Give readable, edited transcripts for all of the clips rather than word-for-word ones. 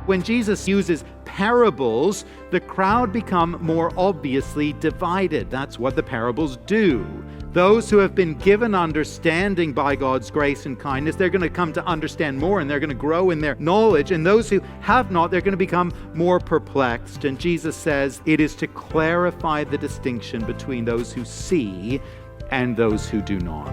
When Jesus uses parables, the crowd become more obviously divided. That's what the parables do. Those who have been given understanding by God's grace and kindness, they're going to come to understand more and they're going to grow in their knowledge. And those who have not, they're going to become more perplexed. And Jesus says it is to clarify the distinction between those who see and those who do not.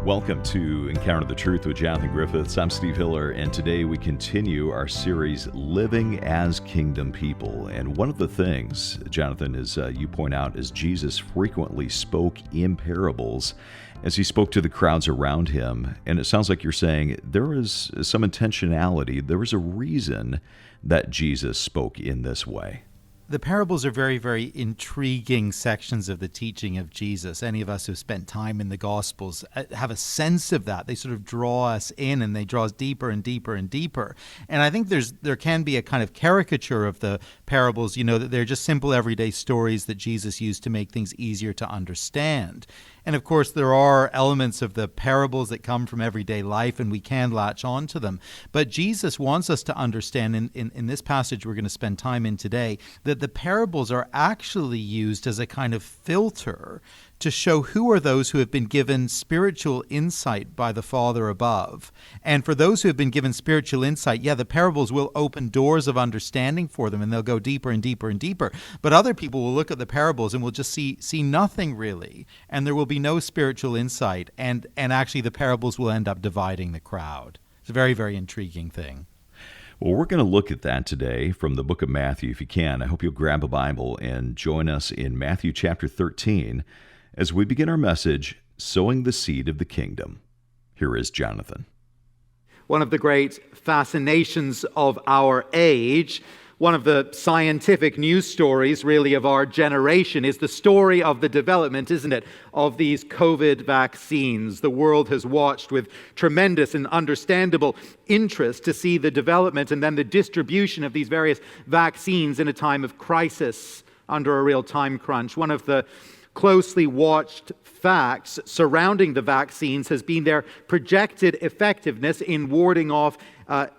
Welcome to Encounter the Truth with Jonathan Griffiths. I'm Steve Hiller, and today we continue our series, Living as Kingdom People. And one of the things, Jonathan, is you point out, is Jesus frequently spoke in parables as he spoke to the crowds around him. And it sounds like you're saying there is some intentionality. There was a reason that Jesus spoke in this way. The parables are very, very intriguing sections of the teaching of Jesus. Any of us who've spent time in the Gospels have a sense of that. They sort of draw us in and they draw us deeper and deeper and deeper. And I think there can be a kind of caricature of the parables, that they're just simple everyday stories that Jesus used to make things easier to understand. And of course, there are elements of the parables that come from everyday life, and we can latch on to them. But Jesus wants us to understand, in this passage we're going to spend time in today, that the parables are actually used as a kind of filter to show who are those who have been given spiritual insight by the Father above. And for those who have been given spiritual insight, the parables will open doors of understanding for them, and they'll go deeper and deeper and deeper. But other people will look at the parables and will just see nothing really, and there will be no spiritual insight, and actually the parables will end up dividing the crowd. It's a very, very intriguing thing. Well, we're going to look at that today from the book of Matthew, if you can. I hope you'll grab a Bible and join us in Matthew chapter 13 as we begin our message, Sowing the Seed of the Kingdom. Here is Jonathan. One of the great fascinations of our age, one of the scientific news stories, really, of our generation is the story of the development, isn't it, of these COVID vaccines. The world has watched with tremendous and understandable interest to see the development and then the distribution of these various vaccines in a time of crisis under a real time crunch. One of the closely watched facts surrounding the vaccines has been their projected effectiveness in warding off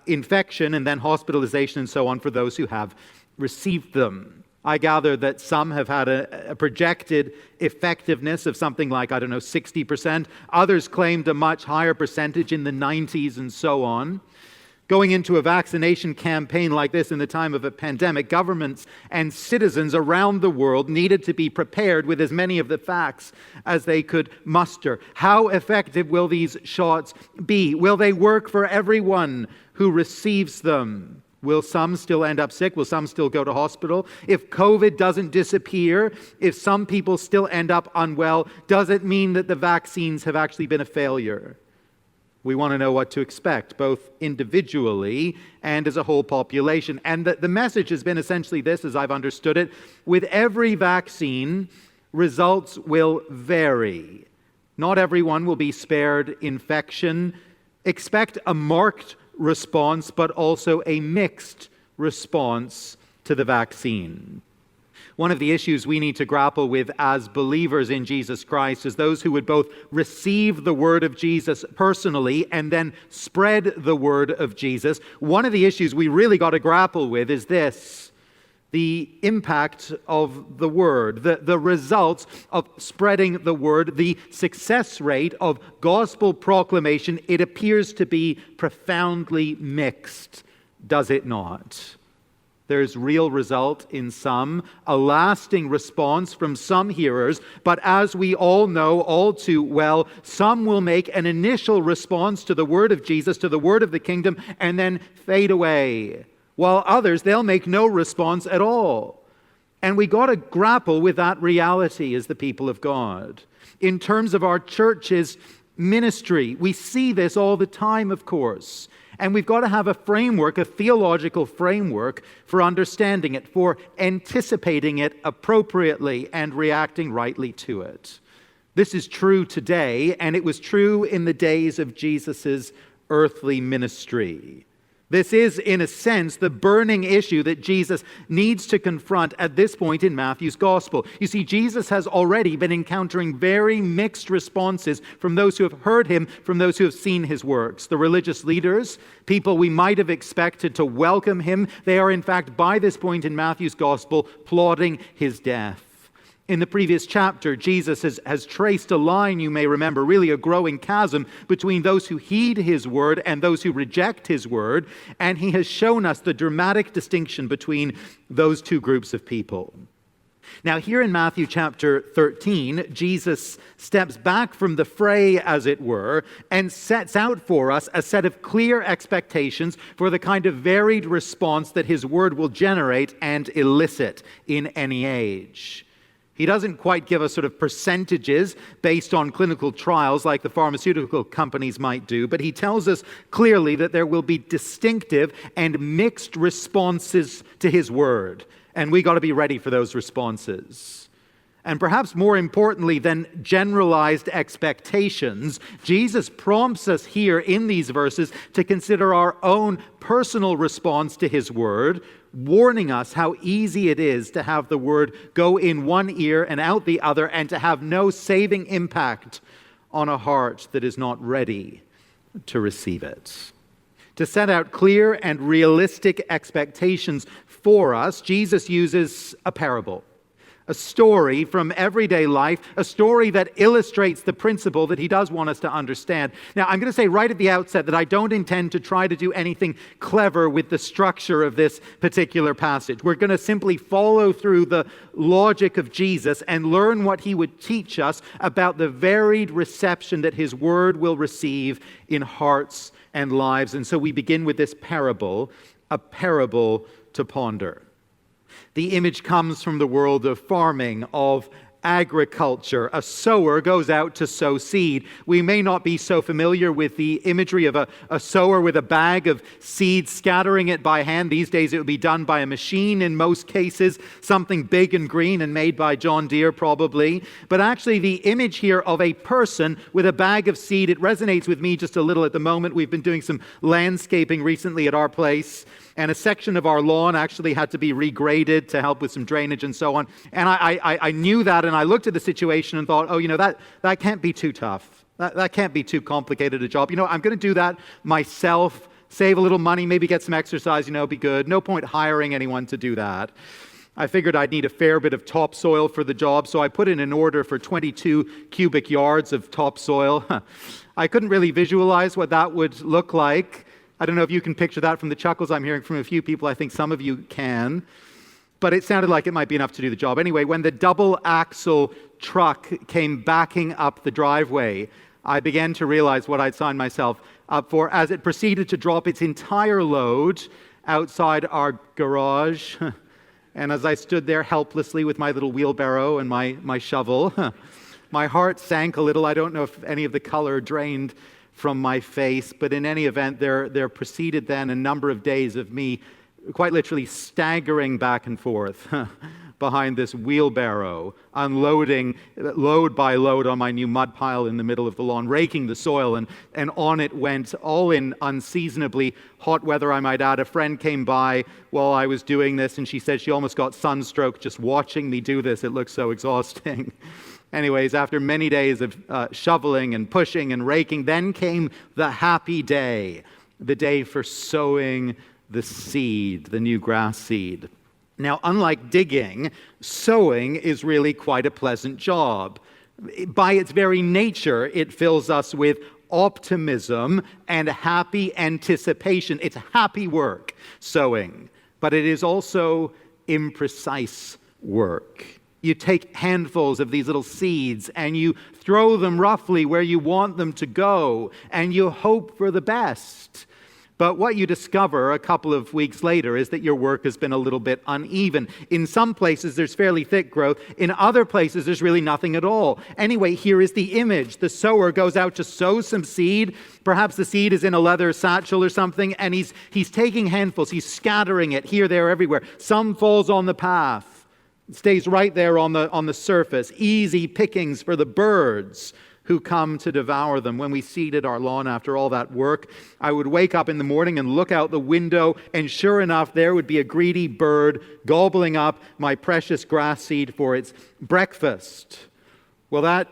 infection and then hospitalization and so on for those who have received them. I gather that some have had a projected effectiveness of something like, 60%. Others claimed a much higher percentage in the 90s and so on. Going into a vaccination campaign like this in the time of a pandemic, governments and citizens around the world needed to be prepared with as many of the facts as they could muster. How effective will these shots be? Will they work for everyone who receives them? Will some still end up sick? Will some still go to hospital? If COVID doesn't disappear, if some people still end up unwell, does it mean that the vaccines have actually been a failure? We want to know what to expect, both individually and as a whole population. And the message has been essentially this, as I've understood it. With every vaccine, results will vary. Not everyone will be spared infection. Expect a marked response, but also a mixed response to the vaccine. One of the issues we need to grapple with as believers in Jesus Christ is those who would both receive the word of Jesus personally and then spread the word of Jesus. One of the issues we really got to grapple with is this: the impact of the word, the results of spreading the word, the success rate of gospel proclamation. It appears to be profoundly mixed, does it not? There's real result in some, a lasting response from some hearers, but as we all know all too well, some will make an initial response to the word of Jesus, to the word of the kingdom, and then fade away, while others, they'll make no response at all. And we got to grapple with that reality as the people of God. In terms of our church's ministry, we see this all the time, of course. And we've got to have a framework, a theological framework for understanding it, for anticipating it appropriately and reacting rightly to it. This is true today, and it was true in the days of Jesus' earthly ministry. This is, in a sense, the burning issue that Jesus needs to confront at this point in Matthew's gospel. You see, Jesus has already been encountering very mixed responses from those who have heard him, from those who have seen his works. The religious leaders, people we might have expected to welcome him, they are in fact, by this point in Matthew's gospel, plotting his death. In the previous chapter, Jesus has traced a line, you may remember, really a growing chasm between those who heed his word and those who reject his word, and he has shown us the dramatic distinction between those two groups of people. Now, here in Matthew chapter 13, Jesus steps back from the fray, as it were, and sets out for us a set of clear expectations for the kind of varied response that his word will generate and elicit in any age. He doesn't quite give us sort of percentages based on clinical trials like the pharmaceutical companies might do, but he tells us clearly that there will be distinctive and mixed responses to his word, and we got to be ready for those responses. And perhaps more importantly than generalized expectations, Jesus prompts us here in these verses to consider our own personal response to his word, warning us how easy it is to have the word go in one ear and out the other and to have no saving impact on a heart that is not ready to receive it. To set out clear and realistic expectations for us, Jesus uses a parable. A story from everyday life, a story that illustrates the principle that he does want us to understand. Now, I'm going to say right at the outset that I don't intend to try to do anything clever with the structure of this particular passage. We're going to simply follow through the logic of Jesus and learn what he would teach us about the varied reception that his word will receive in hearts and lives. And so we begin with this parable, a parable to ponder. The image comes from the world of farming, of agriculture. A sower goes out to sow seed. We may not be so familiar with the imagery of a sower with a bag of seed scattering it by hand. These days it would be done by a machine in most cases, something big and green and made by John Deere probably. But actually the image here of a person with a bag of seed, it resonates with me just a little at the moment. We've been doing some landscaping recently at our place, and a section of our lawn actually had to be regraded to help with some drainage and so on. And I knew that, and I looked at the situation and thought, that can't be too tough. That can't be too complicated a job. I'm going to do that myself, save a little money, maybe get some exercise, be good. No point hiring anyone to do that. I figured I'd need a fair bit of topsoil for the job, so I put in an order for 22 cubic yards of topsoil. I couldn't really visualize what that would look like. I don't know if you can picture that from the chuckles I'm hearing from a few people. I think some of you can. But it sounded like it might be enough to do the job. Anyway, when the double-axle truck came backing up the driveway, I began to realize what I'd signed myself up for as it proceeded to drop its entire load outside our garage. And as I stood there helplessly with my little wheelbarrow and my shovel, my heart sank a little. I don't know if any of the color drained from my face, but in any event, there proceeded then a number of days of me quite literally staggering back and forth behind this wheelbarrow, unloading load by load on my new mud pile in the middle of the lawn, raking the soil, and on it went, all in unseasonably hot weather, I might add. A friend came by while I was doing this, and she said she almost got sunstroke just watching me do this. It looked so exhausting. Anyways, after many days of shoveling and pushing and raking, then came the happy day, the day for sowing the seed, the new grass seed. Now, unlike digging, sowing is really quite a pleasant job. By its very nature, it fills us with optimism and happy anticipation. It's happy work, sowing, but it is also imprecise work. You take handfuls of these little seeds and you throw them roughly where you want them to go, and you hope for the best. But what you discover a couple of weeks later is that your work has been a little bit uneven. In some places, there's fairly thick growth. In other places, there's really nothing at all. Anyway, here is the image. The sower goes out to sow some seed. Perhaps the seed is in a leather satchel or something, and he's taking handfuls. He's scattering it here, there, everywhere. Some falls on the path. It stays right there on the surface. Easy pickings for the birds. who come to devour them. When we seeded our lawn after all that work, I would wake up in the morning and look out the window, and sure enough, there would be a greedy bird gobbling up my precious grass seed for its breakfast. Well, that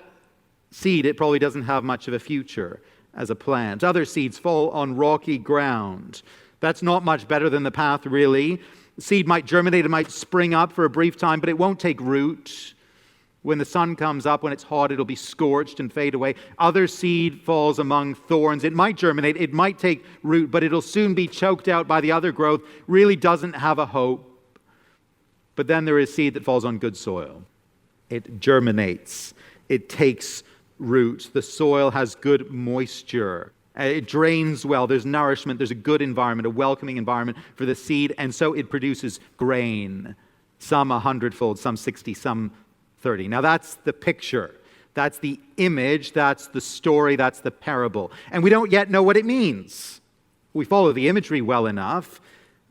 seed, it probably doesn't have much of a future as a plant. Other seeds fall on rocky ground. That's not much better than the path, really. The seed might germinate, it might spring up for a brief time, but it won't take root. When the sun comes up, when it's hot, it'll be scorched and fade away. Other seed falls among thorns. It might germinate, it might take root, but it'll soon be choked out by the other growth. Really doesn't have a hope. But then there is seed that falls on good soil. It germinates. It takes root. The soil has good moisture. It drains well. There's nourishment. There's a good environment, a welcoming environment for the seed. And so it produces grain. Some 100-fold, some 60, some 30. Now that's the picture. That's the image. That's the story. That's the parable. And we don't yet know what it means. We follow the imagery well enough.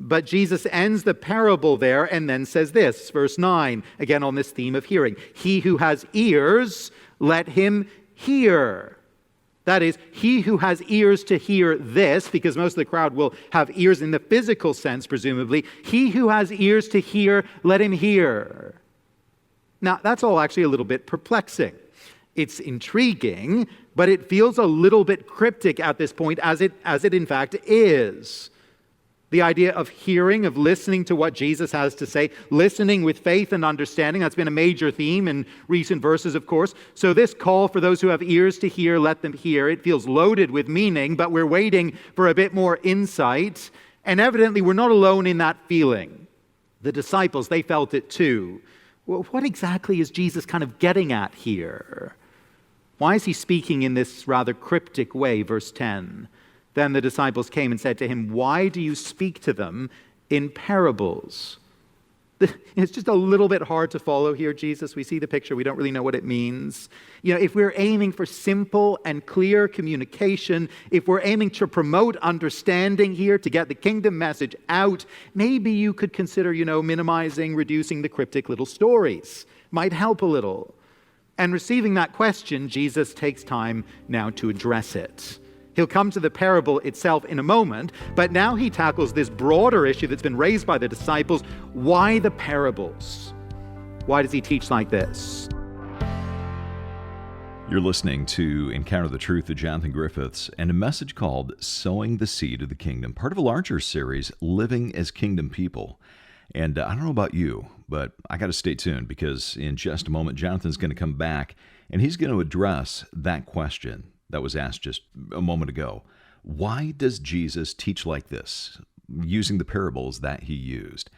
But Jesus ends the parable there and then says this, verse 9, again on this theme of hearing. He who has ears, let him hear. That is, he who has ears to hear this, because most of the crowd will have ears in the physical sense, presumably. He who has ears to hear, let him hear. Now, that's all actually a little bit perplexing. It's intriguing, but it feels a little bit cryptic at this point, as it in fact is. The idea of hearing, of listening to what Jesus has to say, listening with faith and understanding, that's been a major theme in recent verses, of course. So this call for those who have ears to hear, let them hear. It feels loaded with meaning, but we're waiting for a bit more insight. And evidently, we're not alone in that feeling. The disciples, they felt it too. Well, what exactly is Jesus kind of getting at here? Why is he speaking in this rather cryptic way? Verse 10. Then the disciples came and said to him, "Why do you speak to them in parables?" It's just a little bit hard to follow here, Jesus. We see the picture. We don't really know what it means. You know, if we're aiming for simple and clear communication, if we're aiming to promote understanding here, to get the kingdom message out, maybe you could consider, minimizing, reducing the cryptic little stories. Might help a little. And receiving that question, Jesus takes time now to address it. He'll come to the parable itself in a moment, but now he tackles this broader issue that's been raised by the disciples. Why the parables? Why does he teach like this? You're listening to Encounter the Truth with Jonathan Griffiths and a message called Sowing the Seed of the Kingdom, part of a larger series, Living as Kingdom People. And I don't know about you, but I got to stay tuned because in just a moment, Jonathan's going to come back and he's going to address that question that was asked just a moment ago. Why does Jesus teach like this, using the parables that he used?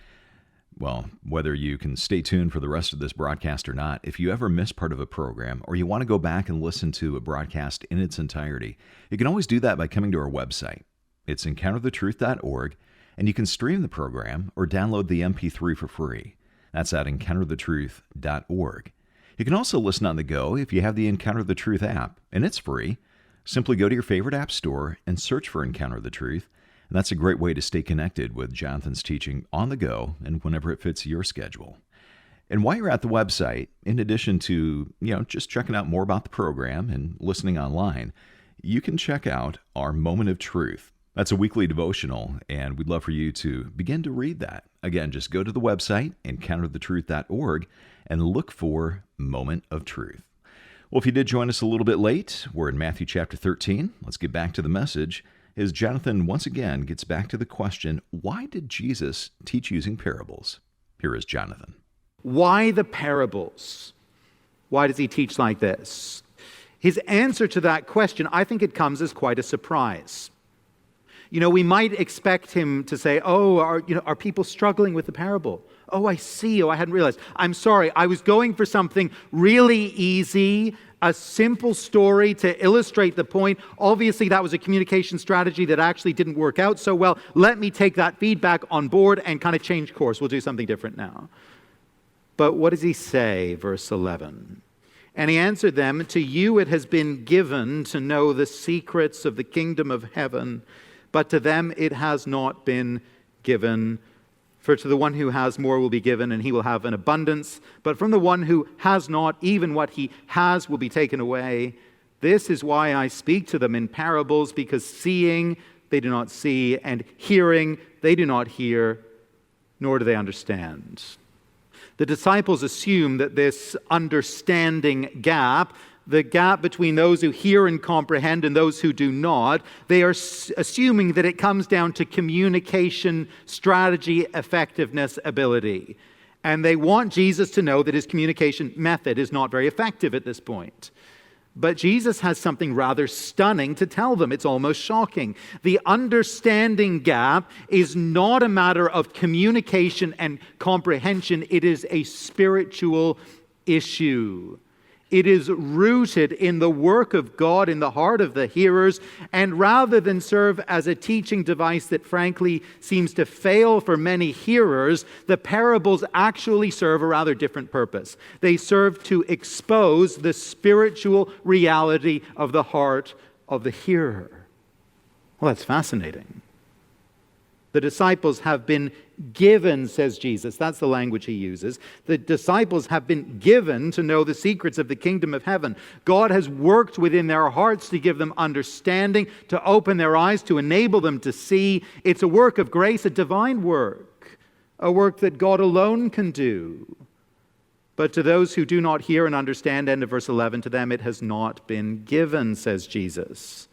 Well, whether you can stay tuned for the rest of this broadcast or not, if you ever miss part of a program or you want to go back and listen to a broadcast in its entirety, you can always do that by coming to our website. It's encounterthetruth.org, and you can stream the program or download the MP3 for free. That's at encounterthetruth.org. You can also listen on the go if you have the Encounter the Truth app, and it's free. Simply go to your favorite app store and search for Encounter the Truth, and that's a great way to stay connected with Jonathan's teaching on the go and whenever it fits your schedule. And while you're at the website, in addition to, just checking out more about the program and listening online, you can check out our Moment of Truth. That's a weekly devotional, and we'd love for you to begin to read that. Again, just go to the website, encounterthetruth.org, and look for Moment of Truth. Well, if you did join us a little bit late, we're in Matthew chapter 13. Let's get back to the message as Jonathan once again gets back to the question, why did Jesus teach using parables? Here is Jonathan. Why the parables? Why does he teach like this? His answer to that question, I think it comes as quite a surprise. We might expect him to say, are people struggling with the parable? Oh, I see. Oh, I hadn't realized. I'm sorry. I was going for something really easy, a simple story to illustrate the point. Obviously, that was a communication strategy that actually didn't work out so well. Let me take that feedback on board and kind of change course. We'll do something different now. But what does he say? Verse 11. And he answered them, "To you it has been given to know the secrets of the kingdom of heaven, but to them it has not been given. For to the one who has more will be given, and he will have an abundance. But from the one who has not, even what he has will be taken away. This is why I speak to them in parables, because seeing they do not see, and hearing they do not hear, nor do they understand. The disciples assume that this understanding gap, the gap between those who hear and comprehend and those who do not, they are assuming that it comes down to communication, strategy, effectiveness, ability. And they want Jesus to know that his communication method is not very effective at this point. But Jesus has something rather stunning to tell them. It's almost shocking. The understanding gap is not a matter of communication and comprehension. It is a spiritual issue. It is rooted in the work of God in the heart of the hearers, and rather than serve as a teaching device that frankly seems to fail for many hearers, the parables actually serve a rather different purpose. They serve to expose the spiritual reality of the heart of the hearer. Well, that's fascinating. The disciples have been given, says Jesus. That's the language he uses. The disciples have been given to know the secrets of the kingdom of heaven. God has worked within their hearts to give them understanding, to open their eyes, to enable them to see. It's a work of grace, a divine work, a work that God alone can do. But to those who do not hear and understand, end of verse 11, to them it has not been given, says Jesus.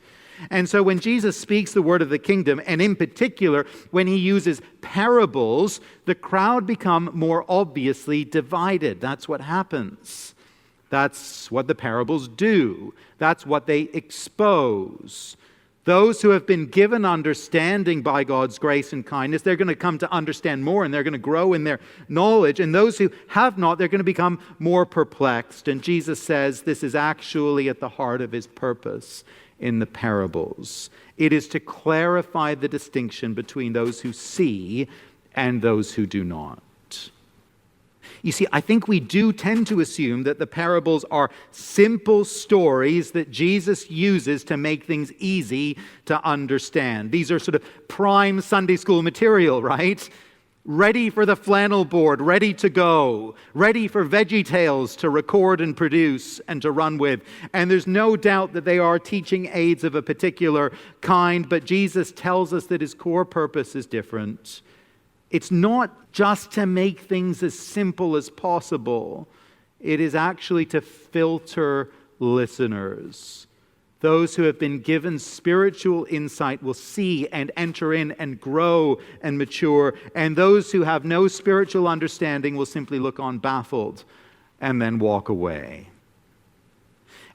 And so when Jesus speaks the word of the kingdom, and in particular when he uses parables, the crowd become more obviously divided. That's what happens. That's what the parables do. That's what they expose. Those who have been given understanding by God's grace and kindness, they're going to come to understand more, and they're going to grow in their knowledge. And those who have not, they're going to become more perplexed. And Jesus says this is actually at the heart of his purpose in the parables. It is to clarify the distinction between those who see and those who do not. You see, I think we do tend to assume that the parables are simple stories that Jesus uses to make things easy to understand. These are sort of prime Sunday school material, right? Ready for the flannel board, ready to go, ready for VeggieTales to record and produce and to run with. And there's no doubt that they are teaching aids of a particular kind, but Jesus tells us that his core purpose is different. It's not just to make things as simple as possible. It is actually to filter listeners. Those who have been given spiritual insight will see and enter in and grow and mature. And those who have no spiritual understanding will simply look on baffled and then walk away.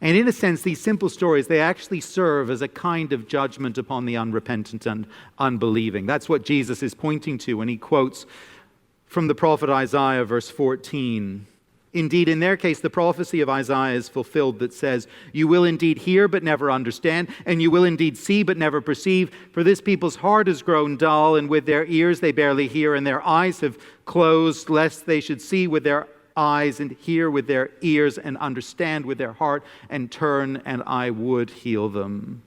And in a sense, these simple stories, they actually serve as a kind of judgment upon the unrepentant and unbelieving. That's what Jesus is pointing to when he quotes from the prophet Isaiah, verse 14. Indeed, in their case, the prophecy of Isaiah is fulfilled that says, you will indeed hear but never understand, and you will indeed see but never perceive. For this people's heart has grown dull, and with their ears they barely hear, and their eyes have closed, lest they should see with their eyes and hear with their ears and understand with their heart and turn, and I would heal them.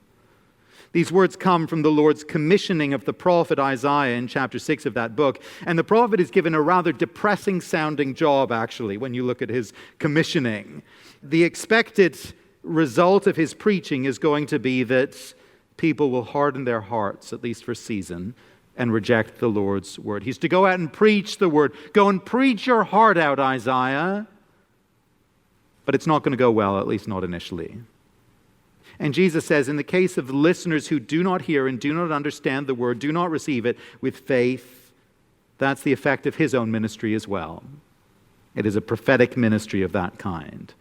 These words come from the Lord's commissioning of the prophet Isaiah in chapter 6 of that book. And the prophet is given a rather depressing sounding job, actually, when you look at his commissioning. The expected result of his preaching is going to be that people will harden their hearts, at least for a season, and reject the Lord's word. He's to go out and preach the word. Go and preach your heart out, Isaiah. But it's not going to go well, at least not initially. And Jesus says, in the case of listeners who do not hear and do not understand the word, do not receive it with faith, that's the effect of his own ministry as well. It is a prophetic ministry of that kind.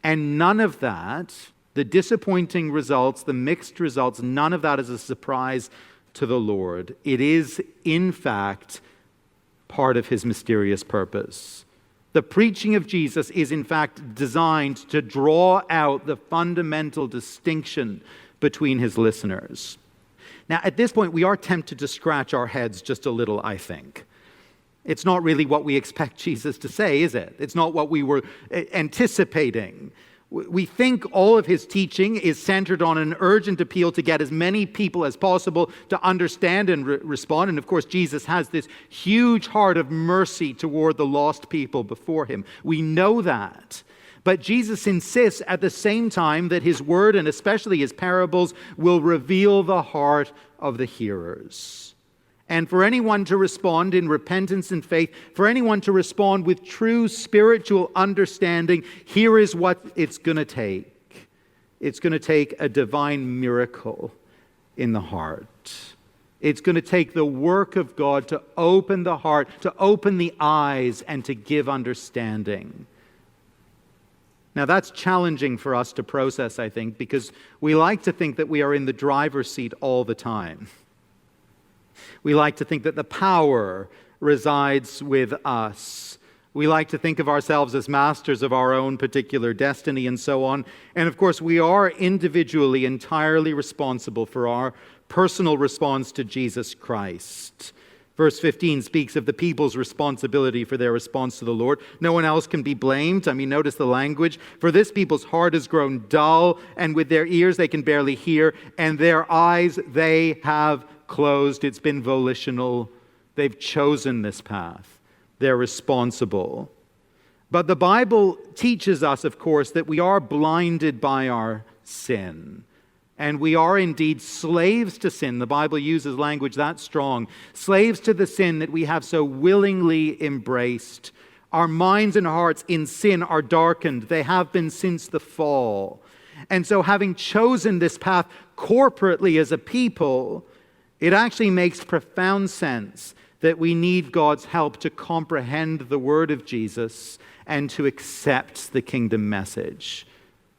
And none of that, the disappointing results, the mixed results, none of that is a surprise to the Lord. It is, in fact, part of his mysterious purpose. The preaching of Jesus is in fact designed to draw out the fundamental distinction between his listeners. Now, at this point, we are tempted to scratch our heads just a little, I think. It's not really what we expect Jesus to say, is it? It's not what we were anticipating. We think all of his teaching is centered on an urgent appeal to get as many people as possible to understand and respond. And of course, Jesus has this huge heart of mercy toward the lost people before him. We know that. But Jesus insists at the same time that his word, and especially his parables, will reveal the heart of the hearers. And for anyone to respond in repentance and faith, for anyone to respond with true spiritual understanding, here is what it's going to take. It's going to take a divine miracle in the heart. It's going to take the work of God to open the heart, to open the eyes, and to give understanding. Now, that's challenging for us to process, I think, because we like to think that we are in the driver's seat all the time. We like to think that the power resides with us. We like to think of ourselves as masters of our own particular destiny and so on. And of course, we are individually entirely responsible for our personal response to Jesus Christ. Verse 15 speaks of the people's responsibility for their response to the Lord. No one else can be blamed. I mean, notice the language. For this people's heart has grown dull, and with their ears they can barely hear, and their eyes they have closed. It's been volitional. They've chosen this path. They're responsible. But the Bible teaches us, of course, that we are blinded by our sin. And we are indeed slaves to sin. The Bible uses language that strong. Slaves to the sin that we have so willingly embraced. Our minds and hearts in sin are darkened. They have been since the fall. And so having chosen this path corporately as a people, it actually makes profound sense that we need God's help to comprehend the word of Jesus and to accept the kingdom message.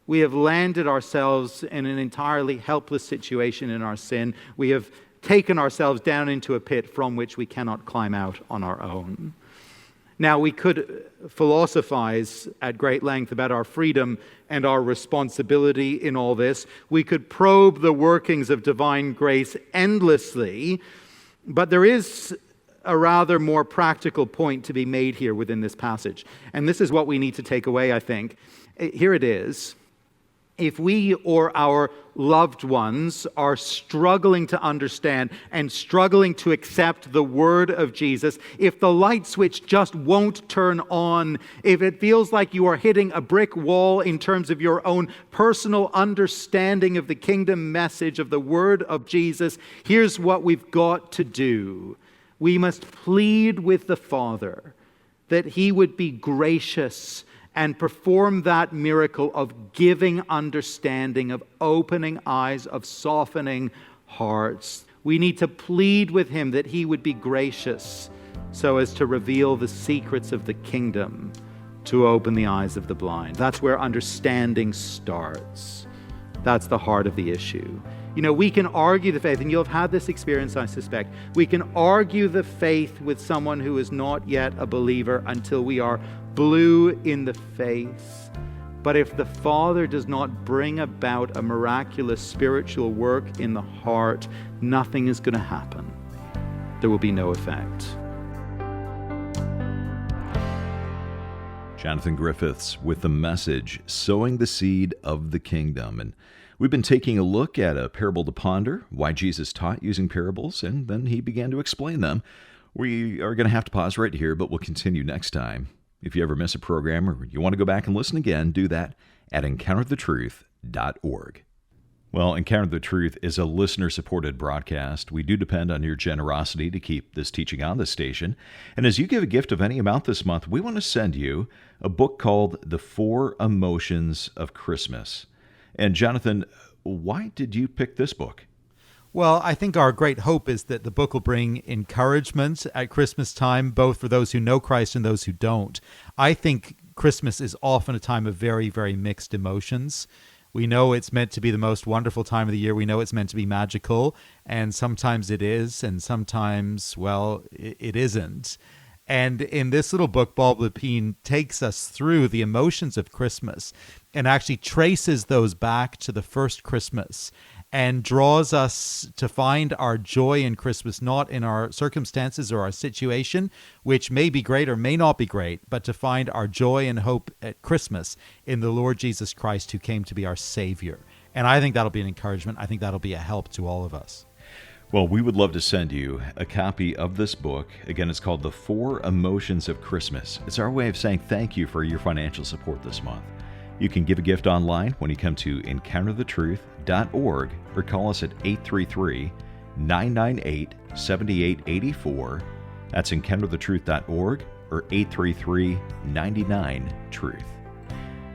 We have landed ourselves in an entirely helpless situation in our sin. We have taken ourselves down into a pit from which we cannot climb out on our own. Now, we could philosophize at great length about our freedom and our responsibility in all this. We could probe the workings of divine grace endlessly, but there is a rather more practical point to be made here within this passage. And this is what we need to take away, I think. Here it is. If we or our loved ones are struggling to understand and struggling to accept the word of Jesus, if the light switch just won't turn on, if it feels like you are hitting a brick wall in terms of your own personal understanding of the kingdom message of the word of Jesus, here's what we've got to do. We must plead with the Father that he would be gracious and perform that miracle of giving understanding, of opening eyes, of softening hearts. We need to plead with him that he would be gracious so as to reveal the secrets of the kingdom, to open the eyes of the blind. That's where understanding starts. That's the heart of the issue. You know, we can argue the faith, and you'll have had this experience, I suspect. We can argue the faith with someone who is not yet a believer until we are blue in the face. But if the Father does not bring about a miraculous spiritual work in the heart, nothing is going to happen. There will be no effect. Jonathan Griffiths with the message, Sowing the Seed of the Kingdom. And we've been taking a look at a parable to ponder, why Jesus taught using parables, and then he began to explain them. We are going to have to pause right here, but we'll continue next time. If you ever miss a program or you want to go back and listen again, do that at encounterthetruth.org. Well, Encounter the Truth is a listener-supported broadcast. We do depend on your generosity to keep this teaching on the station. And as you give a gift of any amount this month, we want to send you a book called The 4 Emotions of Christmas. And Jonathan, why did you pick this book? Well, I think our great hope is that the book will bring encouragement at Christmas time, both for those who know Christ and those who don't. I think Christmas is often a time of very, very mixed emotions. We know it's meant to be the most wonderful time of the year. We know it's meant to be magical, and sometimes it is, and sometimes, well, it isn't. And in this little book, Bob Lepine takes us through the emotions of Christmas and actually traces those back to the first Christmas and draws us to find our joy in Christmas, not in our circumstances or our situation, which may be great or may not be great, but to find our joy and hope at Christmas in the Lord Jesus Christ, who came to be our Savior. And I think that'll be an encouragement. I think that'll be a help to all of us. Well, we would love to send you a copy of this book. Again, it's called The 4 Emotions of Christmas. It's our way of saying thank you for your financial support this month. You can give a gift online when you come to encounterthetruth.org or call us at 833-998-7884. That's encounterthetruth.org or 833-99-TRUTH.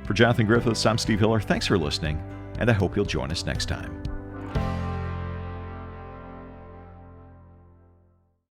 For Jonathan Griffiths, I'm Steve Hiller. Thanks for listening, and I hope you'll join us next time.